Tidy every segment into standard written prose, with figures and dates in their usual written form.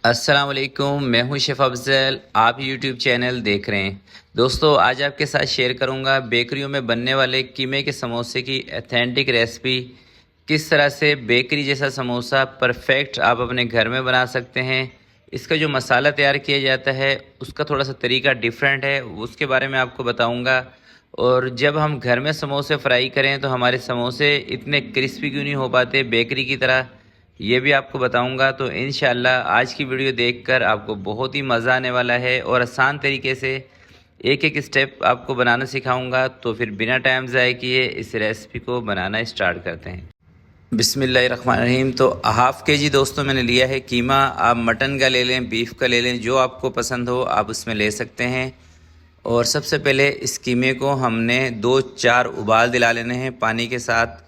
अस्सलाम वालेकुम, मैं हूं शेफ़ अफ़ज़ल। आप यूट्यूब चैनल देख रहे हैं। दोस्तों, आज आपके साथ शेयर करूंगा बेकरियों में बनने वाले कीमे के समोसे की ऑथेंटिक रेसिपी। किस तरह से बेकरी जैसा समोसा परफेक्ट आप अपने घर में बना सकते हैं। इसका जो मसाला तैयार किया जाता है उसका थोड़ा सा तरीका डिफरेंट है, उसके बारे में आपको बताऊँगा। और जब हम घर में समोसे फ्राई करें तो हमारे समोसे इतने क्रिस्पी क्यों नहीं हो पाते बेकरी की तरह, ये भी आपको बताऊंगा। तो इंशाल्लाह आज की वीडियो देखकर आपको बहुत ही मज़ा आने वाला है और आसान तरीके से एक एक स्टेप आपको बनाना सिखाऊंगा। तो फिर बिना टाइम ज़ाय किए इस रेसिपी को बनाना स्टार्ट करते हैं। बिस्मिल्लाहिर्रहमानिर्रहीम। तो हाफ़ के जी दोस्तों मैंने लिया है कीमा। आप मटन का ले लें, बीफ का ले लें, जो आपको पसंद हो आप उसमें ले सकते हैं। और सबसे पहले इस कीमे को हमने 2-4 उबाल दिला लेने हैं पानी के साथ।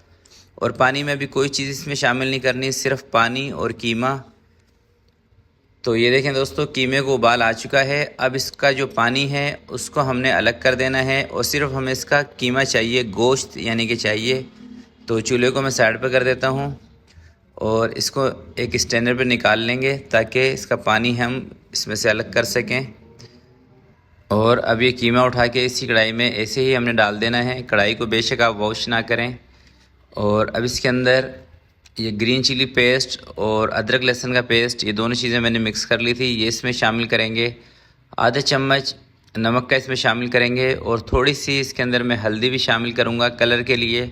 और पानी में भी कोई चीज़ इसमें शामिल नहीं करनी, सिर्फ पानी और कीमा। तो ये देखें दोस्तों, कीमे को उबाल आ चुका है। अब इसका जो पानी है उसको हमने अलग कर देना है और सिर्फ हमें इसका कीमा चाहिए, गोश्त यानी कि चाहिए। तो चूल्हे को मैं साइड पर कर देता हूँ और इसको एक स्टैंडर पर निकाल लेंगे ताकि इसका पानी हम इसमें से अलग कर सकें। और अब ये कीमा उठा के इसी कढ़ाई में ऐसे ही हमने डाल देना है। कढ़ाई को बेशक आप वॉश ना करें। और अब इसके अंदर ये ग्रीन चिली पेस्ट और अदरक लहसुन का पेस्ट, ये दोनों चीज़ें मैंने मिक्स कर ली थी, ये इसमें शामिल करेंगे। आधा चम्मच नमक का इसमें शामिल करेंगे और थोड़ी सी इसके अंदर मैं हल्दी भी शामिल करूँगा कलर के लिए।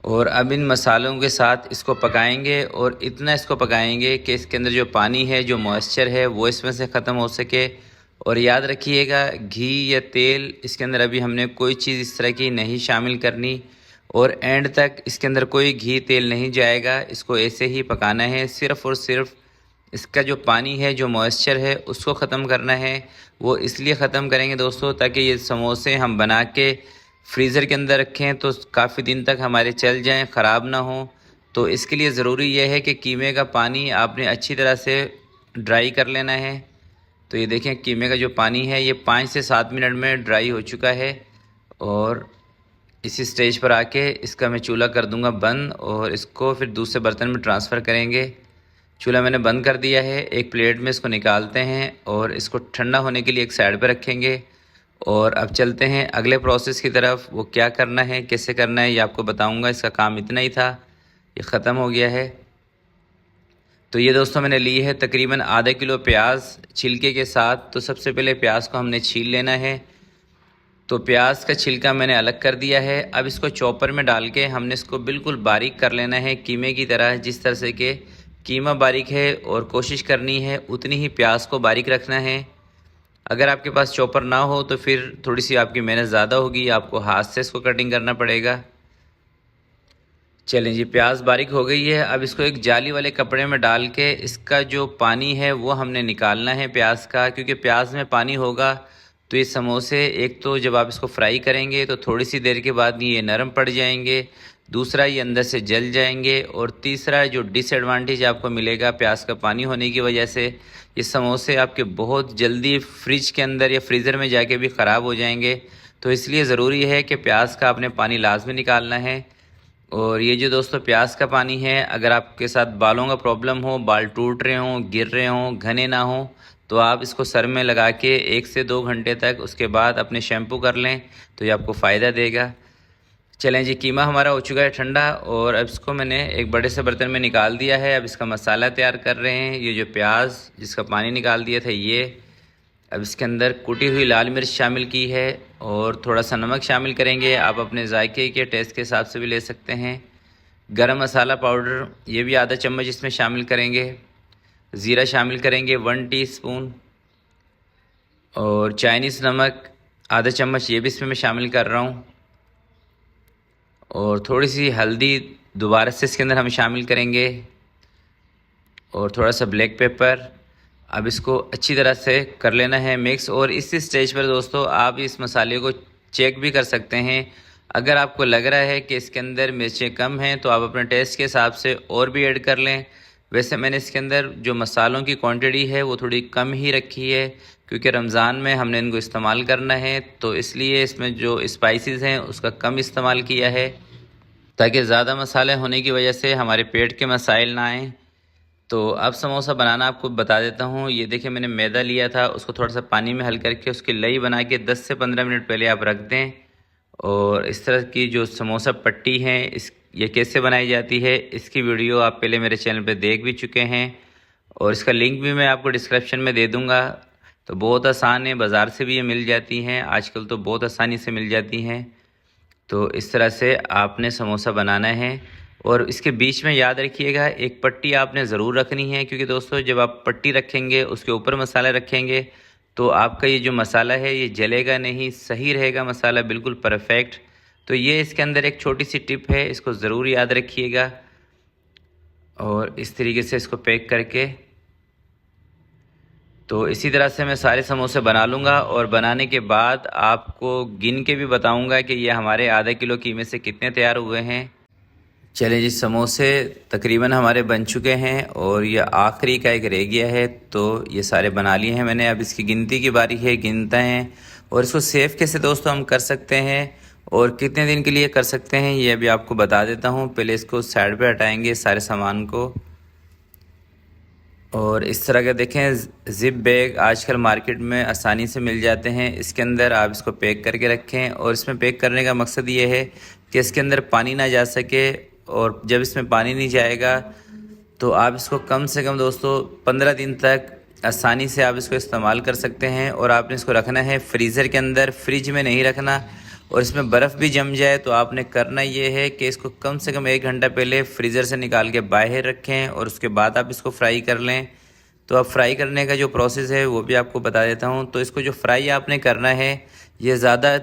और अब इन मसालों के साथ इसको पकाएंगे और इतना इसको पकाएंगे कि इसके अंदर जो पानी है, जो मॉइस्चर है, वो इसमें से ख़त्म हो सके। और याद रखिएगा, घी या तेल इसके अंदर अभी हमने कोई चीज़ इस तरह की नहीं शामिल करनी और एंड तक इसके अंदर कोई घी तेल नहीं जाएगा। इसको ऐसे ही पकाना है, सिर्फ़ और सिर्फ इसका जो पानी है, जो मॉइस्चर है, उसको ख़त्म करना है। वो इसलिए ख़त्म करेंगे दोस्तों ताकि ये समोसे हम बना के फ्रीज़र के अंदर रखें तो काफ़ी दिन तक हमारे चल जाएं, ख़राब ना हो। तो इसके लिए ज़रूरी यह है कि कीमे का पानी आपने अच्छी तरह से ड्राई कर लेना है। तो ये देखें, कीमे का जो पानी है ये 5 से 7 मिनट में ड्राई हो चुका है। और इसी स्टेज पर आके इसका मैं चूल्हा कर दूंगा बंद और इसको फिर दूसरे बर्तन में ट्रांसफ़र करेंगे। चूल्हा मैंने बंद कर दिया है। एक प्लेट में इसको निकालते हैं और इसको ठंडा होने के लिए एक साइड पर रखेंगे। और अब चलते हैं अगले प्रोसेस की तरफ। वो क्या करना है, कैसे करना है, ये आपको बताऊंगा। इसका काम इतना ही था, ये ख़त्म हो गया है। तो ये दोस्तों मैंने ली है तकरीबन आधा किलो प्याज छिलके के साथ। तो सबसे पहले प्याज को हमने छील लेना है। तो प्याज का छिलका मैंने अलग कर दिया है। अब इसको चॉपर में डाल के हमने इसको बिल्कुल बारीक कर लेना है, कीमे की तरह। जिस तरह से कि कीमा बारीक है और कोशिश करनी है उतनी ही प्याज को बारीक रखना है। अगर आपके पास चॉपर ना हो तो फिर थोड़ी सी आपकी मेहनत ज़्यादा होगी, आपको हाथ से इसको कटिंग करना पड़ेगा। चलें जी, प्याज बारीक हो गई है। अब इसको एक जाली वाले कपड़े में डाल के इसका जो पानी है वो हमने निकालना है प्याज का, क्योंकि प्याज में पानी होगा तो ये समोसे, एक तो जब आप इसको फ्राई करेंगे तो थोड़ी सी देर के बाद ये नरम पड़ जाएंगे, दूसरा ये अंदर से जल जाएंगे, और तीसरा जो डिसएडवांटेज आपको मिलेगा प्याज का पानी होने की वजह से, ये समोसे आपके बहुत जल्दी फ्रिज के अंदर या फ्रीज़र में जाके भी ख़राब हो जाएंगे। तो इसलिए ज़रूरी है कि प्याज का आपने पानी लाजमी निकालना है। और ये जो दोस्तों प्याज का पानी है, अगर आपके साथ बालों का प्रॉब्लम हो, बाल टूट रहे हों, गिर रहे हों, घने ना हों, तो आप इसको सर में लगा के 1 से 2 घंटे तक उसके बाद अपने शैम्पू कर लें तो ये आपको फ़ायदा देगा। चलें जी, कीमा हमारा हो चुका है ठंडा और अब इसको मैंने एक बड़े से बर्तन में निकाल दिया है। अब इसका मसाला तैयार कर रहे हैं। ये जो प्याज जिसका पानी निकाल दिया था ये, अब इसके अंदर कुटी हुई लाल मिर्च शामिल की है और थोड़ा सा नमक शामिल करेंगे। आप अपने जायके के टेस्ट के हिसाब से भी ले सकते हैं। गरम मसाला पाउडर ये भी आधा चम्मच इसमें शामिल करेंगे। ज़ीरा शामिल करेंगे 1 टीस्पून। और चाइनीज़ नमक आधा चम्मच ये भी इसमें मैं शामिल कर रहा हूँ। और थोड़ी सी हल्दी दोबारा से इसके अंदर हम शामिल करेंगे और थोड़ा सा ब्लैक पेपर। अब इसको अच्छी तरह से कर लेना है मिक्स। और इस स्टेज पर दोस्तों आप इस मसाले को चेक भी कर सकते हैं। अगर आपको लग रहा है कि इसके अंदर मिर्चें कम हैं तो आप अपने टेस्ट के हिसाब से और भी ऐड कर लें। वैसे मैंने इसके अंदर जो मसालों की क्वांटिटी है वो थोड़ी कम ही रखी है, क्योंकि रमज़ान में हमने इनको इस्तेमाल करना है, तो इसलिए इसमें जो स्पाइसेस हैं उसका कम इस्तेमाल किया है, ताकि ज़्यादा मसाले होने की वजह से हमारे पेट के मसाइल ना आएँ। तो अब समोसा बनाना आपको बता देता हूँ। ये देखिए मैंने मैदा लिया था, उसको थोड़ा सा पानी में हल करके उसकी लई बना के 10 से 15 मिनट पहले आप रख दें। और इस तरह की जो समोसा पट्टी है ये कैसे बनाई जाती है इसकी वीडियो आप पहले मेरे चैनल पे देख भी चुके हैं, और इसका लिंक भी मैं आपको डिस्क्रिप्शन में दे दूँगा। तो बहुत आसान है, बाज़ार से भी ये मिल जाती हैं, आजकल तो बहुत आसानी से मिल जाती हैं। तो इस तरह से आपने समोसा बनाना है। और इसके बीच में याद रखिएगा एक पट्टी आपने ज़रूर रखनी है, क्योंकि दोस्तों जब आप पट्टी रखेंगे उसके ऊपर मसाला रखेंगे तो आपका ये जो मसाला है ये जलेगा नहीं, सही रहेगा मसाला बिल्कुल परफेक्ट। तो ये इसके अंदर एक छोटी सी टिप है, इसको ज़रूर याद रखिएगा। और इस तरीके से इसको पैक करके तो इसी तरह से मैं सारे समोसे बना लूँगा, और बनाने के बाद आपको गिन के भी बताऊँगा कि ये हमारे आधा किलो कीमे से कितने तैयार हुए हैं। चलिए जी, समोसे तकरीबन हमारे बन चुके हैं और ये आखिरी का एक रह गया है, तो ये सारे बना लिए हैं मैंने। अब इसकी गिनती की बारी है, गिनते हैं। और इसको सेव कैसे दोस्तों हम कर सकते हैं और कितने दिन के लिए कर सकते हैं ये अभी आपको बता देता हूँ। पहले इसको साइड पे हटाएंगे सारे सामान को। और इस तरह का देखें ज़िप बैग आजकल मार्केट में आसानी से मिल जाते हैं, इसके अंदर आप इसको पैक करके रखें। और इसमें पैक करने का मकसद ये है कि इसके अंदर पानी ना जा सके, और जब इसमें पानी नहीं जाएगा तो आप इसको कम से कम दोस्तों 15 दिन तक आसानी से आप इसको इस्तेमाल कर सकते हैं। और आपने इसको रखना है फ्रीज़र के अंदर, फ्रिज में नहीं रखना। और इसमें बर्फ़ भी जम जाए तो आपने करना ये है कि इसको कम से कम 1 घंटा पहले फ्रीज़र से निकाल के बाहर रखें, और उसके बाद आप इसको फ्राई कर लें। तो अब फ्राई करने का जो प्रोसेस है वो भी आपको बता देता हूँ। तो इसको जो फ्राई आपने करना है ये ज़्यादा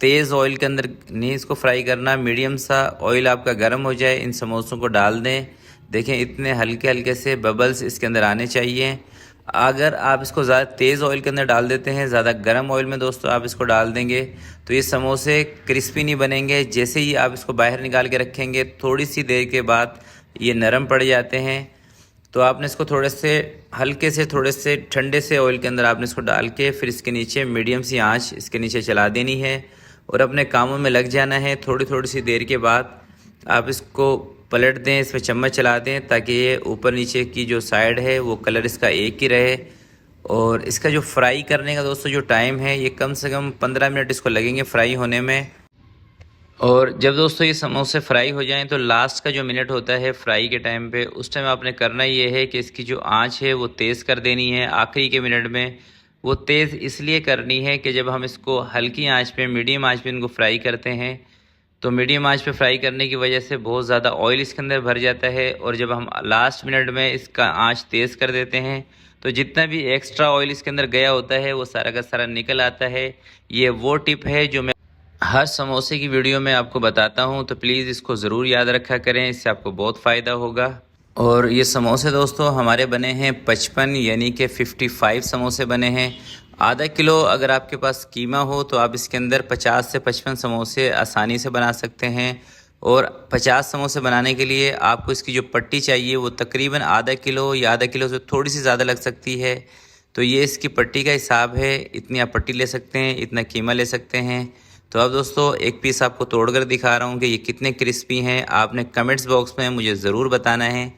तेज़ ऑयल के अंदर नहीं इसको फ्राई करना, मीडियम सा ऑयल आपका गर्म हो जाए, इन समोसों को डाल दें। देखें इतने हल्के हल्के से बबल्स इसके अंदर आने चाहिए। अगर आप इसको ज़्यादा तेज़ ऑयल के अंदर डाल देते हैं, ज़्यादा गर्म ऑयल में दोस्तों आप इसको डाल देंगे तो ये समोसे क्रिस्पी नहीं बनेंगे। जैसे ही आप इसको बाहर निकाल के रखेंगे थोड़ी सी देर के बाद ये नरम पड़ जाते हैं। तो आपने इसको थोड़े से ठंडे से ऑयल के अंदर आपने इसको डाल के फिर इसके नीचे मीडियम सी आंच इसके नीचे चला देनी है और अपने कामों में लग जाना है। थोड़ी थोड़ी सी देर के बाद आप इसको पलट दें, इस पर चम्मच चला दें ताकि ये ऊपर नीचे की जो साइड है वो कलर इसका एक ही रहे। और इसका जो फ्राई करने का दोस्तों जो टाइम है ये कम से कम 15 मिनट इसको लगेंगे फ्राई होने में। और जब दोस्तों ये समोसे फ्राई हो जाएं तो लास्ट का जो मिनट होता है फ्राई के टाइम पे, उस टाइम आपने करना ये है कि इसकी जो आंच है वो तेज़ कर देनी है। आखिरी के मिनट में वो तेज़ इसलिए करनी है कि जब हम इसको हल्की आंच पे, मीडियम आंच पे इनको फ्राई करते हैं तो मीडियम आंच पे फ्राई करने की वजह से बहुत ज़्यादा ऑयल इसके अंदर भर जाता है, और जब हम लास्ट मिनट में इसका आंच तेज़ कर देते हैं तो जितना भी एक्स्ट्रा ऑयल इसके अंदर गया होता है वो सारा का सारा निकल आता है। ये वो टिप है जो मैं हर समोसे की वीडियो में आपको बताता हूँ, तो प्लीज़ इसको ज़रूर याद रखा करें, इससे आपको बहुत फ़ायदा होगा। और ये समोसे दोस्तों हमारे बने हैं 55 यानी कि 55 समोसे बने हैं। आधा किलो अगर आपके पास कीमा हो तो आप इसके अंदर 50 से 55 समोसे आसानी से बना सकते हैं। और 50 समोसे बनाने के लिए आपको इसकी जो पट्टी चाहिए वो तकरीबन आधा किलो या आधा किलो से थोड़ी सी ज़्यादा लग सकती है। तो ये इसकी पट्टी का हिसाब है, इतनी आप पट्टी ले सकते हैं, इतना कीमा ले सकते हैं। तो अब दोस्तों एक पीस आपको तोड़कर दिखा रहा हूँ कि ये कितने क्रिस्पी हैं। आपने कमेंट्स बॉक्स में मुझे ज़रूर बताना है।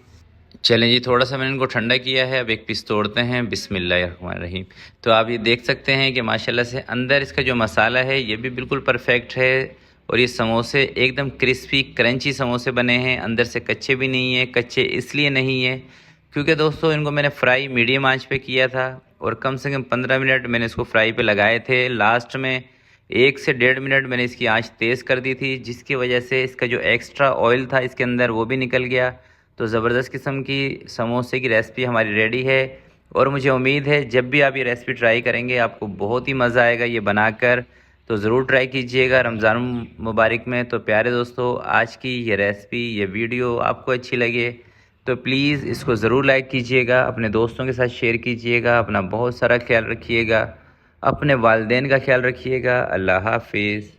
चलें जी, थोड़ा सा मैंने इनको ठंडा किया है, अब एक पीस तोड़ते हैं। बिस्मिल्लाहिर्रहमानिर्रहीम। तो आप ये देख सकते हैं कि माशाल्लाह से अंदर इसका जो मसाला है ये भी बिल्कुल परफेक्ट है, और ये समोसे एकदम क्रिस्पी क्रंची समोसे बने हैं, अंदर से कच्चे भी नहीं है। कच्चे इसलिए नहीं है क्योंकि दोस्तों इनको मैंने फ्राई मीडियम आंच पे किया था, और कम से कम 15 मिनट मैंने इसको फ्राई पे लगाए थे। लास्ट में 1 से 1.5 मिनट मैंने इसकी आंच तेज़ कर दी थी, जिसकी वजह से इसका जो एक्स्ट्रा ऑयल था इसके अंदर वो भी निकल गया। तो ज़बरदस्त किस्म की समोसे की रेसिपी हमारी रेडी है, और मुझे उम्मीद है जब भी आप ये रेसिपी ट्राई करेंगे आपको बहुत ही मज़ा आएगा ये बनाकर। तो ज़रूर ट्राई कीजिएगा रमज़ान मुबारक में। तो प्यारे दोस्तों, आज की ये रेसिपी, ये वीडियो आपको अच्छी लगे तो प्लीज़ इसको ज़रूर लाइक कीजिएगा, अपने दोस्तों के साथ शेयर कीजिएगा। अपना बहुत सारा ख्याल रखिएगा, अपने वालिदैन का ख्याल रखिएगा। अल्लाह हाफिज़।